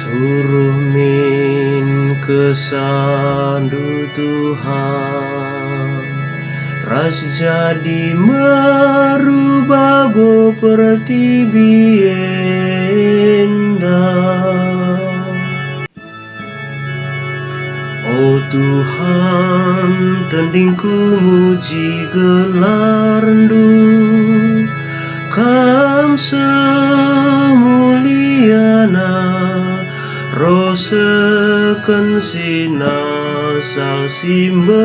Suruh min kesandu Tuhan, ras jadi merubah bo pertibienda. Oh Tuhan, tandingku muji gelar-Mu, Kam semuliana, roh seken sinasal simbelin.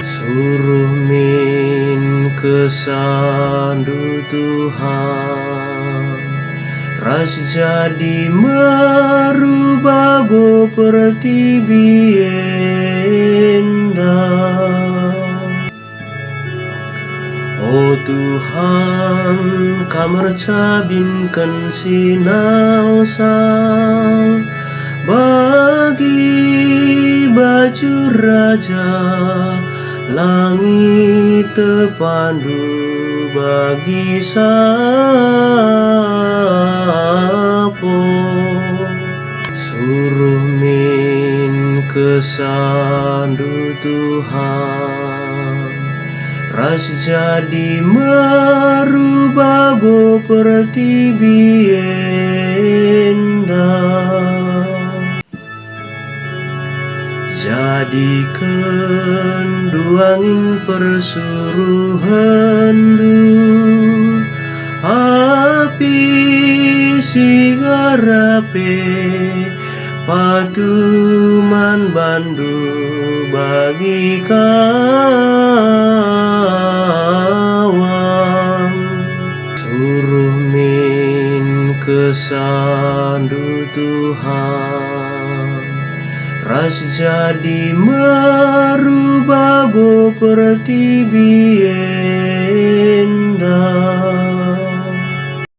Suruh min kesandu Tuhan, ras jadi merubah bo pertibienda. Oh Tuhan, Kam cabinkan sinal-sal bagi baju raja, langit terpandu bagi sapo. Suruh min kesandu Tuhan, ras jadi merubah bo pertibienda. Jadikan duangin persuruhan-Du, api sigarape patuman bandu bagi kawang. Suruh min kesandu Tuhan, ras jadi merubah bo pertibienda.